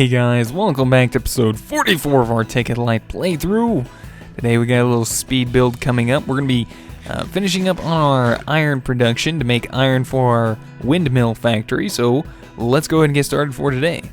Hey guys, welcome back to episode 44 of our Tekkit Lite playthrough. Today we got a little speed build coming up. We're going to be finishing up on our iron production to make iron for our windmill factory, so let's go ahead and get started for today.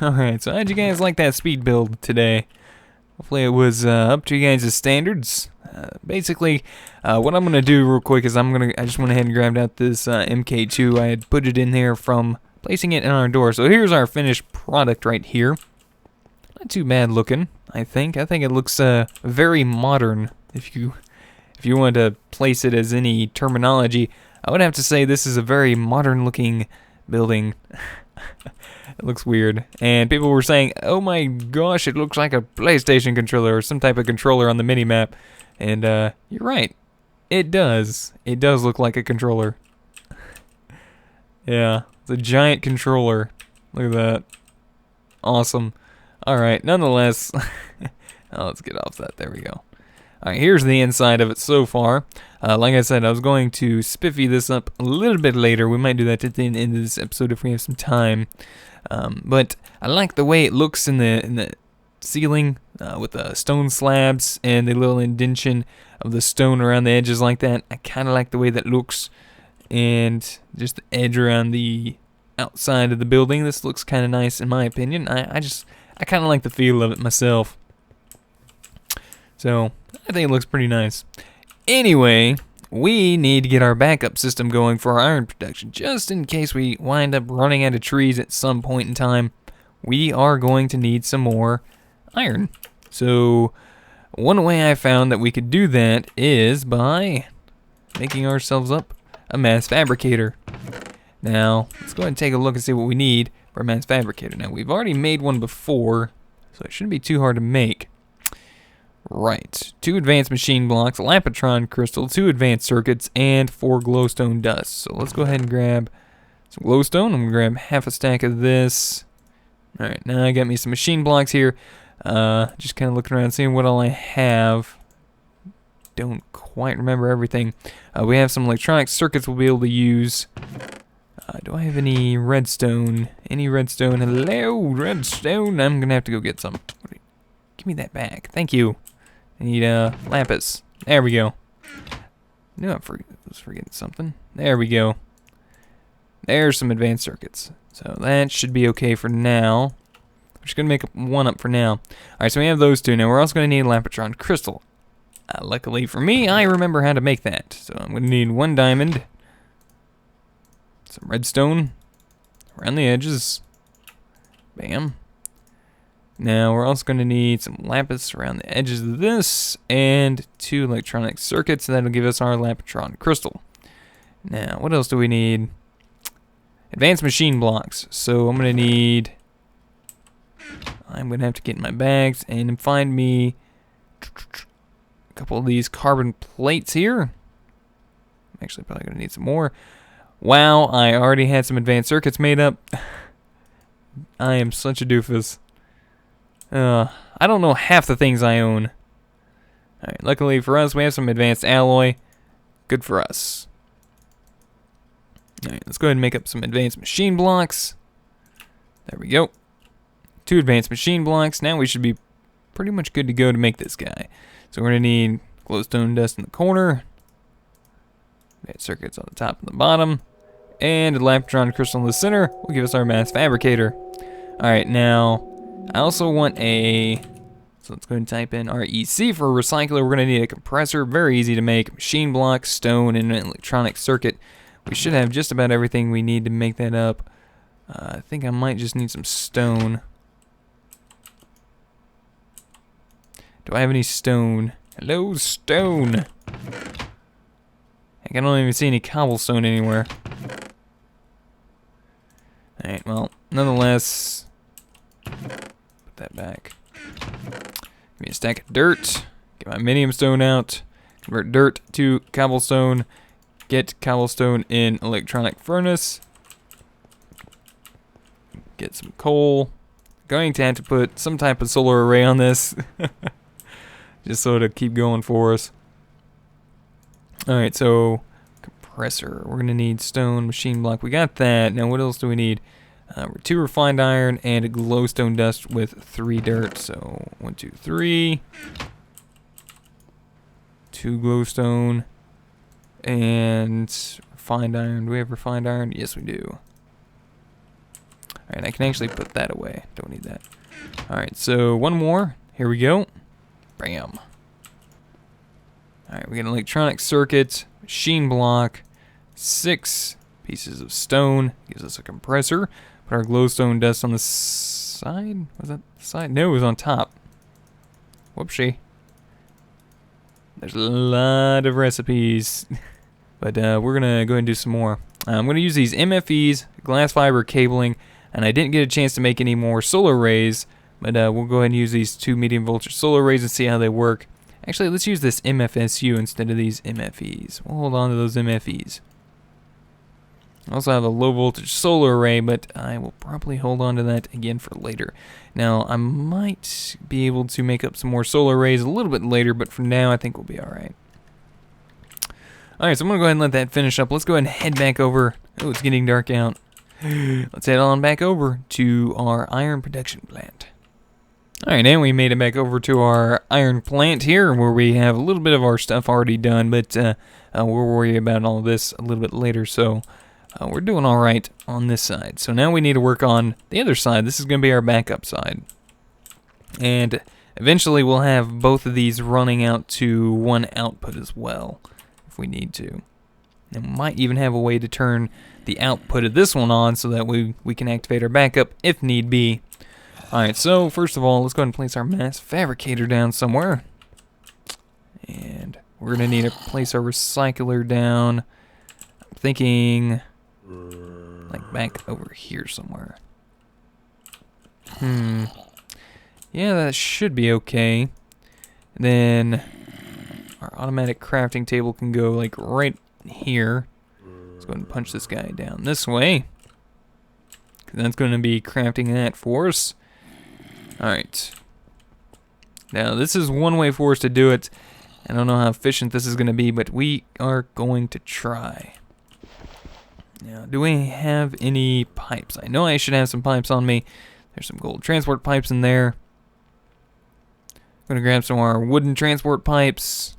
Alright, so how'd you guys like that speed build today? Hopefully it was up to you guys' standards. Basically, what I'm gonna do real quick is I just went ahead and grabbed out this MK2. I had put it in there from placing it in our door. So here's our finished product right here. Not too bad looking, I think. I think it looks very modern. If you want to place it as any terminology, I would have to say this is a very modern looking building. It looks weird. And people were saying, oh my gosh, it looks like a PlayStation controller or some type of controller on the mini-map. And you're right. It does. It does look like a controller. Yeah, it's a giant controller. Look at that. Awesome. Alright, nonetheless, let's get off that. There we go. Alright, here's the inside of it so far. Like I said, I was going to spiffy this up a little bit later. We might do that at the end of this episode if we have some time. But I like the way it looks in the ceiling with the stone slabs and the little indentation of the stone around the edges like that. I kind of like the way that looks, and just the edge around the outside of the building. This looks kind of nice in my opinion. I kind of like the feel of it myself. So I think it looks pretty nice. Anyway, we need to get our backup system going for our iron production, just in case we wind up running out of trees at some point in time. We are going to need some more iron. So one way I found that we could do that is by making ourselves up a mass fabricator. Now, let's go ahead and take a look and see what we need for a mass fabricator. Now, we've already made one before, so it shouldn't be too hard to make. Right, 2 advanced machine blocks, a lapotron crystal, 2 advanced circuits, and 4 glowstone dust. So let's go ahead and grab some glowstone. I'm gonna grab half a stack of this. Alright, now I got me some machine blocks here. Just kind of looking around, seeing what all I have. Don't quite remember everything. We have some electronic circuits we'll be able to use. Do I have any redstone? Any redstone? Hello, redstone. I'm gonna have to go get some. Give me that back. Thank you. I need lapis. There we go. Knew I was forgetting something. There we go. There's some advanced circuits. So that should be okay for now. We're just gonna make one up for now. Alright, so we have those 2. Now we're also gonna need a lapotron crystal. Luckily for me, I remember how to make that. So I'm gonna need 1 diamond, some redstone around the edges. Bam. Now we're also going to need some lapis around the edges of this, and 2 electronic circuits. That'll give us our lapotron crystal. Now, what else do we need? Advanced machine blocks. So I'm going to have to get in my bags and find me a couple of these carbon plates here. I'm actually probably going to need some more. Wow, I already had some advanced circuits made up. I am such a doofus. I don't know half the things I own. Alright, luckily for us, we have some advanced alloy. Good for us. Alright, let's go ahead and make up some advanced machine blocks. There we go. 2 advanced machine blocks. Now we should be pretty much good to go to make this guy. So we're going to need glowstone dust in the corner, advanced circuits on the top and the bottom, and a lapotron crystal in the center will give us our mass fabricator. Alright, now I also want so let's go ahead and type in REC for a recycler. We're going to need a compressor, very easy to make, machine block, stone, and an electronic circuit. We should have just about everything we need to make that up. I think I might just need some stone. Do I have any stone? Hello, stone! Heck, I don't even see any cobblestone anywhere. Alright, well, nonetheless, put that back. Give me a stack of dirt. Get my minium stone out. Convert dirt to cobblestone. Get cobblestone in electronic furnace. Get some coal. Going to have to put some type of solar array on this. Just so to keep going for us. Alright, so compressor. We're going to need stone, machine block. We got that. Now what else do we need? 2 refined iron and a glowstone dust with 3 dirt. So 1, 2, 3. 2 glowstone and refined iron. Do we have refined iron? Yes, we do. Alright, Alright, I can actually put that away. Don't need that. Alright, so one more. Here we go. Bam. Alright, we got an electronic circuit, machine block, 6 pieces of stone. Gives us a compressor. Put our glowstone dust on the side. Was that the side? No, it was on top. Whoopsie. There's a lot of recipes. But we're going to go ahead and do some more. I'm going to use these MFEs, glass fiber cabling, and I didn't get a chance to make any more solar arrays, but we'll go ahead and use these 2 medium voltage solar arrays and see how they work. Actually, let's use this MFSU instead of these MFEs. We'll hold on to those MFEs. I also have a low voltage solar array, but I will probably hold on to that again for later. Now, I might be able to make up some more solar arrays a little bit later, but for now, I think we'll be alright. Alright, so I'm going to go ahead and let that finish up. Let's go ahead and head back over. Oh, it's getting dark out. Let's head on back over to our iron production plant. Alright, and we made it back over to our iron plant here, where we have a little bit of our stuff already done, but we'll worry about all of this a little bit later, so we're doing alright on this side. So now we need to work on the other side. This is going to be our backup side. And eventually we'll have both of these running out to one output as well, if we need to. And we might even have a way to turn the output of this one on so that we can activate our backup if need be. Alright, so first of all, let's go ahead and place our mass fabricator down somewhere. And we're going to need to place our recycler down. I'm thinking like back over here somewhere. Yeah, that should be okay. And then our automatic crafting table can go like right here. Let's go ahead and punch this guy down this way. That's going to be crafting that for us. Alright. Now, this is one way for us to do it. I don't know how efficient this is going to be, but we are going to try. Now, do we have any pipes? I know I should have some pipes on me. There's some gold transport pipes in there. I'm going to grab some of our wooden transport pipes.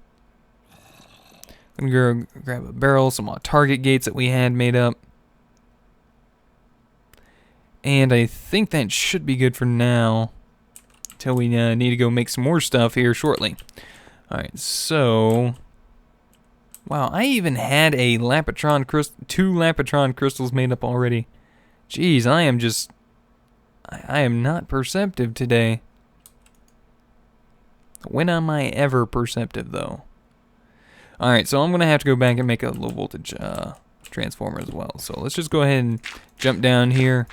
I'm going to go grab a barrel, some target gates that we had made up. And I think that should be good for now. Until we need to go make some more stuff here shortly. Alright, so... Wow, I even had a Lapatron two Lapatron crystals made up already. Jeez, I am just... I am not perceptive today. When am I ever perceptive, though? Alright, so I'm going to have to go back and make a low voltage transformer as well. So let's just go ahead and jump down here.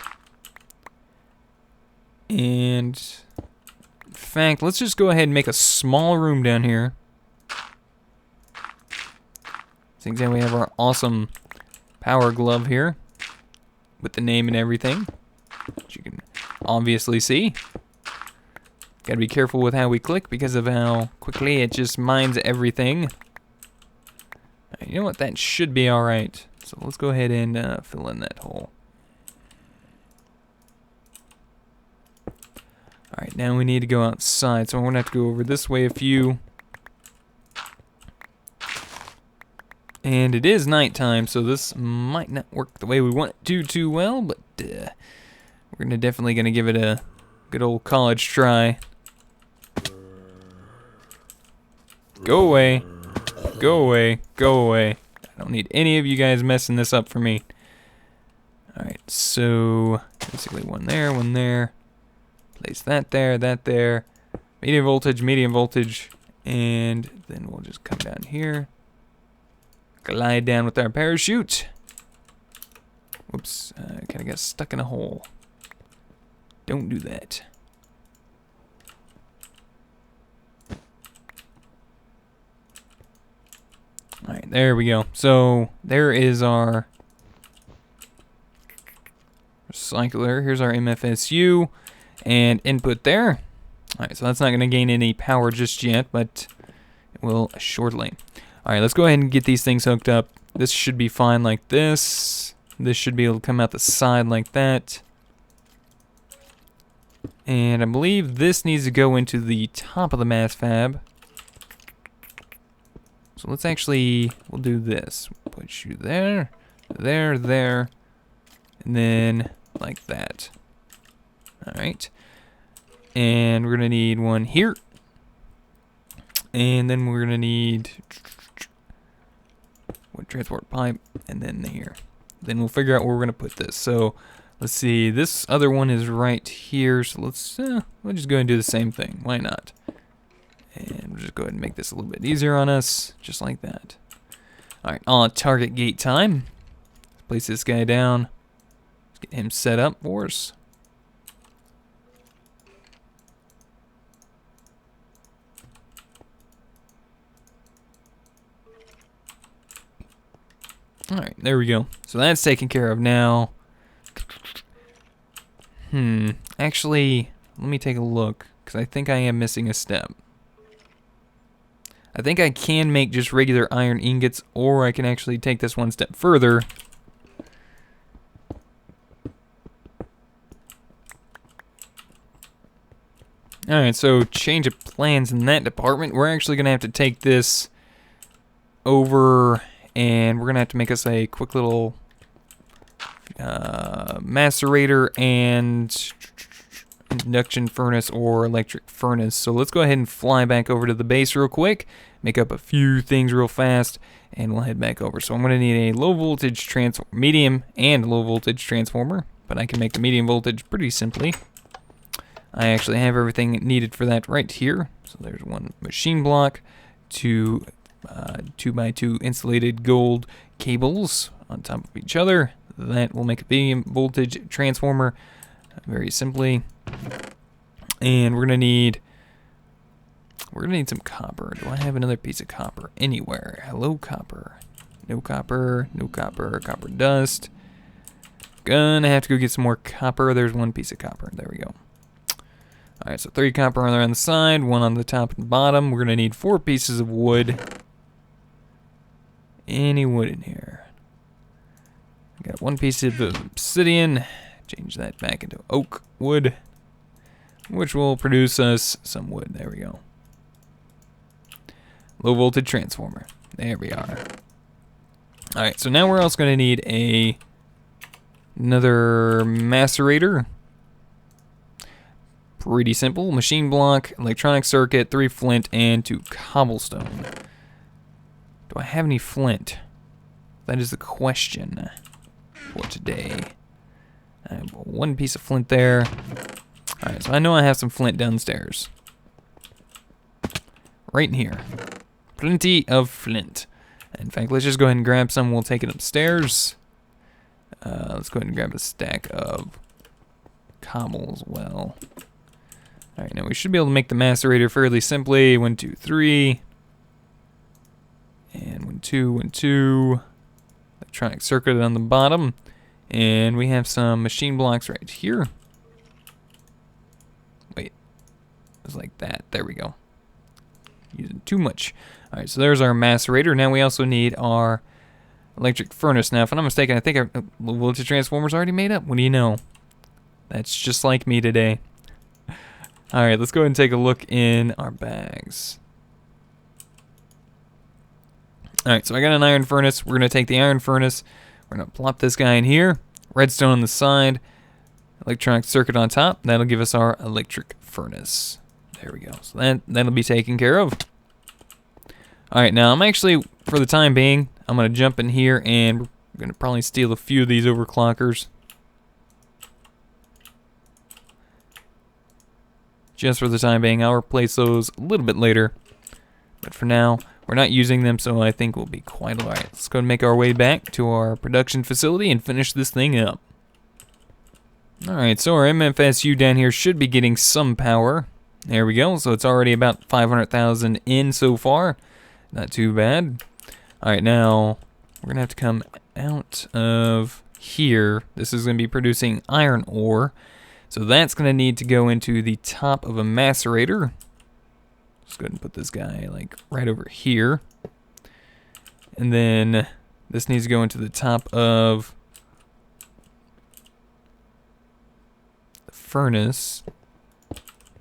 And... in fact, let's just go ahead and make a small room down here. Since we have our awesome power glove here. With the name and everything. Which you can obviously see. Gotta be careful with how we click because of how quickly it just mines everything. Right, you know what? That should be alright. So let's go ahead and fill in that hole. Alright, now we need to go outside. So we're gonna have to go over this way a few. And it is nighttime, so this might not work the way we want it to too well, but we're definitely gonna give it a good old college try. Go away. Go away. Go away. I don't need any of you guys messing this up for me. Alright, so basically one there. Place that there. Medium voltage, and then we'll just come down here. Glide down with our parachute. Whoops, kind of got stuck in a hole. Don't do that. Alright, there we go. So, there is our recycler. Here's our MFSU and input there. Alright, so that's not going to gain any power just yet, but it will shortly. Alright, let's go ahead and get these things hooked up. This should be fine like this. This should be able to come out the side like that. And I believe this needs to go into the top of the mass fab. So let's actually, we'll do this. Put you there, there, and then like that. Alright. And we're going to need one here. And then we're going to need wood transport pipe, and then here. Then we'll figure out where we're going to put this. So let's see, this other one is right here. So we'll just go ahead and do the same thing. Why not? And we'll just go ahead and make this a little bit easier on us, just like that. Alright, on target gate time. Let's place this guy down. Let's get him set up for us. Alright, there we go. So that's taken care of now. Actually, let me take a look, because I think I am missing a step. I think I can make just regular iron ingots, or I can actually take this one step further. Alright, so change of plans in that department. We're actually going to have to take this over, and we're going to have to make us a quick little macerator and induction furnace or electric furnace. So let's go ahead and fly back over to the base real quick, make up a few things real fast, and we'll head back over. So I'm going to need a low voltage medium and low voltage transformer, but I can make the medium voltage pretty simply. I actually have everything needed for that right here. So there's one machine block, two 2x2 insulated gold cables on top of each other. That will make a medium voltage transformer very simply. And we're gonna need some copper. Do I have another piece of copper anywhere? Hello, copper. No copper, no copper, copper dust. Gonna have to go get some more copper. There's one piece of copper. There we go. Alright, so 3 copper on the side, 1 on the top and bottom. We're gonna need 4 pieces of wood. Any wood in here? Got 1 piece of obsidian. Change that back into oak wood, which will produce us some wood. There we go. Low voltage transformer. There we are. Alright, so now we're also going to need another macerator. Pretty simple. Machine block, electronic circuit, 3 flint, and 2 cobblestone. Do I have any flint? That is the question for today. I have 1 piece of flint there. Alright, so I know I have some flint downstairs. Right in here. Plenty of flint. In fact, let's just go ahead and grab some. We'll take it upstairs. Let's go ahead and grab a stack of cobble as well. Alright, now we should be able to make the macerator fairly simply. 1, 2, 3. And 1, 2, 1, 2. Electronic circuit on the bottom. And we have some machine blocks right here. Wait. It was like that. There we go. Using too much. Alright, so there's our macerator. Now we also need our electric furnace. Now, if I'm not mistaken, I think our low voltage transformer's already made up. What do you know? That's just like me today. Alright, let's go ahead and take a look in our bags. Alright, so I got an iron furnace. We're going to take the iron furnace. We're going to plop this guy in here. Redstone on the side. Electronic circuit on top. That'll give us our electric furnace. There we go. So that'll be taken care of. Alright, now I'm actually, for the time being, I'm going to jump in here and we're going to probably steal a few of these overclockers. Just for the time being. I'll replace those a little bit later. But for now, we're not using them, so I think we'll be quite alright. Let's go and make our way back to our production facility and finish this thing up. Alright, so our MFSU down here should be getting some power. There we go. So it's already about 500,000 in so far. Not too bad. Alright, now we're going to have to come out of here. This is going to be producing iron ore. So that's going to need to go into the top of a macerator. Let's go ahead and put this guy like right over here. And then this needs to go into the top of the furnace.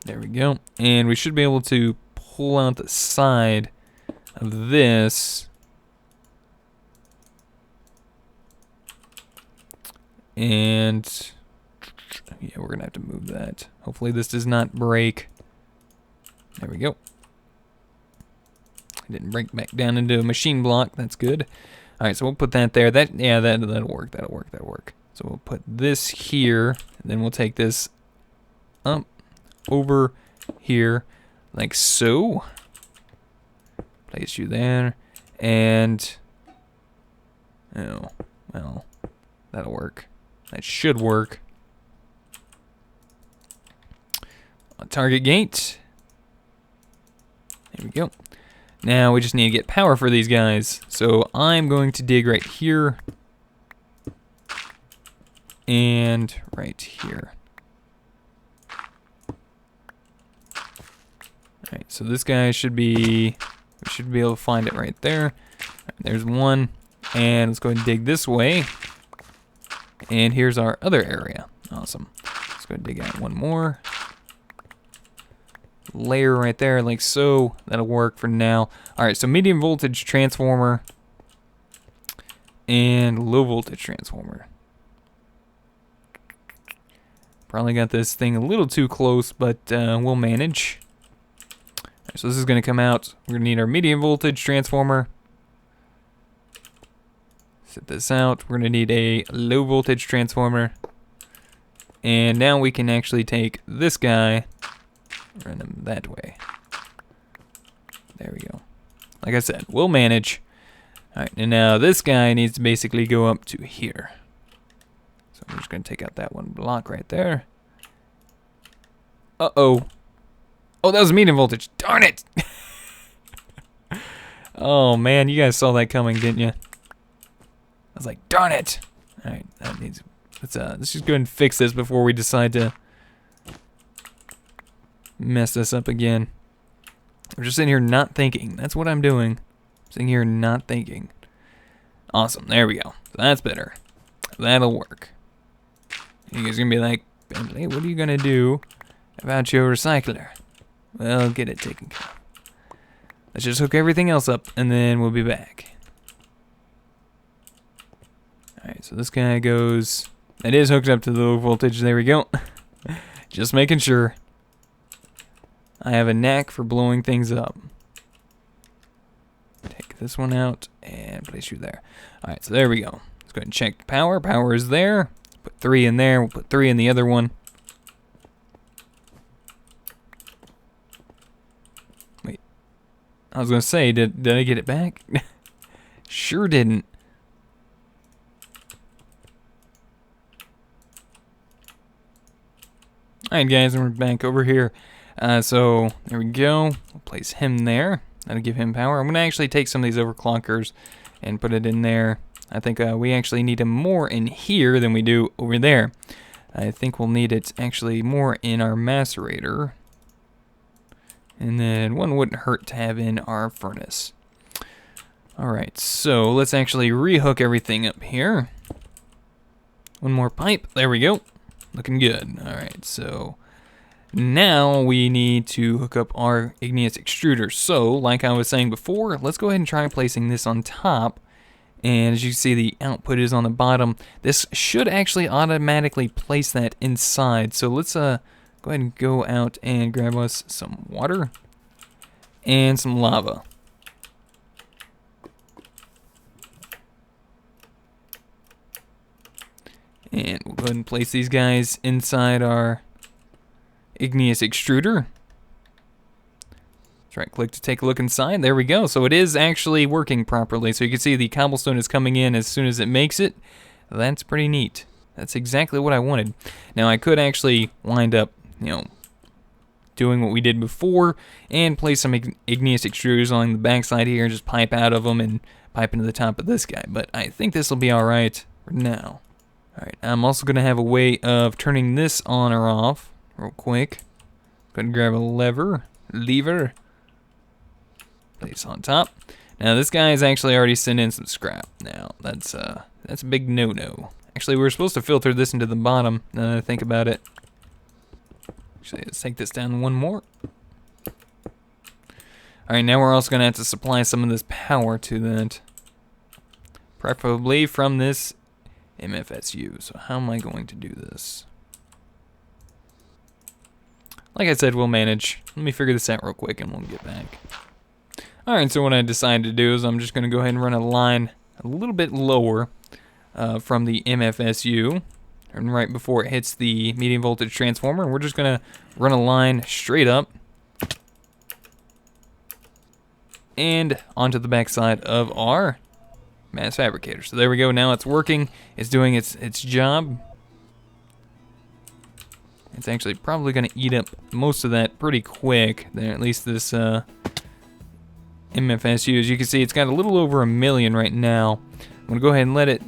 There we go. And we should be able to pull out the side of this. And Yeah, we're gonna have to move that. Hopefully this does not break. There we go. It didn't break back down into a machine block. That's good. All right, so we'll put that there. That'll work. That'll work. So we'll put this here, and then we'll take this up over here, like so. Place you there, and oh, well, that'll work. That should work. Target gate. There we go. Now we just need to get power for these guys. So I'm going to dig right here and right here. Alright, so this guy should be, we should be able to find it right there. Right, there's one. And let's go ahead and dig this way. And here's our other area. Awesome. Let's go ahead and dig out one more layer right there, like so. That'll work for now. Alright, so medium voltage transformer and low voltage transformer. Probably got this thing a little too close, but we'll manage. Right, so this is going to come out. We're going to need our medium voltage transformer. Set this out. We're going to need a low voltage transformer. And now we can actually take this guy, run him that way. There we go. Like I said, we'll manage. Alright, and now this guy needs to basically go up to here. So I'm just going to take out that one block right there. Uh-oh. Oh, that was medium voltage. Darn it! Oh, man, you guys saw that coming, didn't you? I was like, darn it! Alright, that needs... Let's just go ahead and fix this before we decide to mess this up again. I'm just sitting here not thinking. That's what I'm doing. Sitting here not thinking. Awesome. There we go. So that's better. That'll work. You guys are going to be like, Bentley, what are you going to do about your recycler? Well, get it taken care of. Let's just hook everything else up, and then we'll be back. Alright, so this guy goes... It is hooked up to the low voltage. There we go. Just making sure. I have a knack for blowing things up. Take this one out and place you there. Alright, so there we go. Let's go ahead and check the power. Power is there. Put 3 in there. We'll put 3 in the other one. Wait. I was going to say, did I get it back? Sure didn't. Alright guys, we're back over here. So, there we go. We'll place him there. That'll give him power. I'm going to actually take some of these overclockers and put it in there. I think we actually need them more in here than we do over there. I think we'll need it actually more in our macerator. And then one wouldn't hurt to have in our furnace. Alright, so let's actually rehook everything up here. One more pipe. There we go. Looking good. Alright, so now we need to hook up our igneous extruder. So, like I was saying before, let's go ahead and try placing this on top. And as you see, the output is on the bottom. This should actually automatically place that inside. So let's go ahead and go out and grab us some water and some lava. And we'll go ahead and place these guys inside our igneous extruder. Let's right click to take a look inside. There we go. So it is actually working properly. So you can see the cobblestone is coming in as soon as it makes it. That's pretty neat. That's exactly what I wanted. Now I could actually wind up, doing what we did before and place some igneous extruders on the backside here and just pipe out of them and pipe into the top of this guy. But I think this will be alright for now. Alright, I'm also going to have a way of turning this on or off real quick. Go ahead and grab a lever. Place on top. Now this guy is actually already sent in some scrap. Now that's a big no-no. Actually, we were supposed to filter this into the bottom, now that I think about it. Actually, let's take this down one more. Alright, now we're also going to have to supply some of this power to that. Preferably from this MFSU. So how am I going to do this? like I said, we'll manage. Let me figure this out real quick and we'll get back. Alright, so what I decided to do is I'm just going to go ahead and run a line a little bit lower from the MFSU, and right before it hits the medium voltage transformer, and we're just going to run a line straight up and onto the backside of our mass fabricator. So there we go, now it's working, it's doing its job. It's actually probably going to eat up most of that pretty quick, there, at least this MFSU. As you can see, it's got a little over 1 million right now. I'm going to go ahead and let it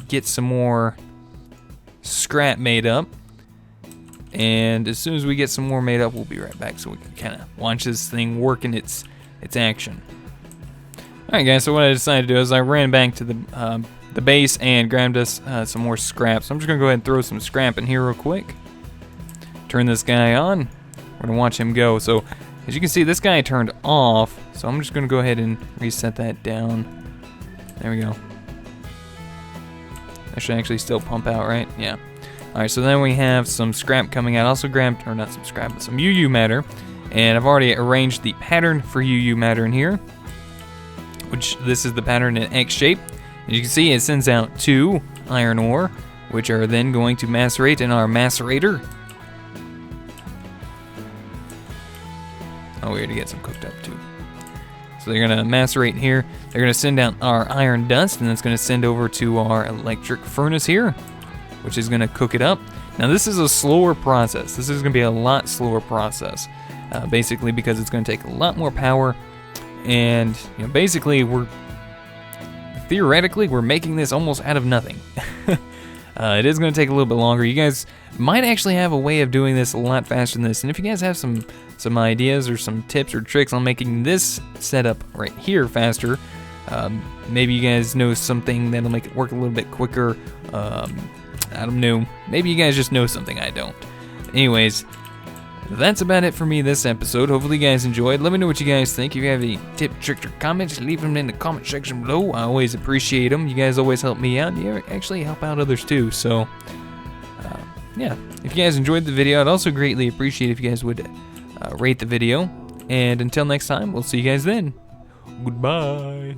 get some more scrap made up. And as soon as we get some more made up, we'll be right back so we can kind of watch this thing work in its action. Alright guys, so what I decided to do is I ran back to the base and grabbed us some more scrap. So I'm just going to go ahead and throw some scrap in here real quick. Turn this guy on. We're going to watch him go. So as you can see, this guy turned off. So I'm just going to go ahead and reset that down. There we go. That should actually still pump out, right? Yeah. Alright, so then we have some scrap coming out. I also grabbed, or not some scrap, but some UU matter. And I've already arranged the pattern for UU matter in here, which this is the pattern in X shape. As you can see, it sends out 2 iron ore, which are then going to macerate in our macerator. Oh, we already get some cooked up too. So they're gonna macerate here. They're gonna send out our iron dust, and that's gonna send over to our electric furnace here, which is gonna cook it up. Now this is a slower process. This is gonna be a lot slower process, basically because it's gonna take a lot more power. And you know, basically, theoretically, we're making this almost out of nothing. It is going to take a little bit longer. You guys might actually have a way of doing this a lot faster than this. And if you guys have some ideas or some tips or tricks on making this setup right here faster, maybe you guys know something that'll make it work a little bit quicker. I don't know. Maybe you guys just know something I don't. Anyways, that's about it for me this episode. Hopefully you guys enjoyed. Let me know what you guys think. If you have any tip, tricks, or comments, leave them in the comment section below. I always appreciate them. You guys always help me out. You actually help out others too. So, yeah. If you guys enjoyed the video, I'd also greatly appreciate if you guys would rate the video. And until next time, we'll see you guys then. Goodbye.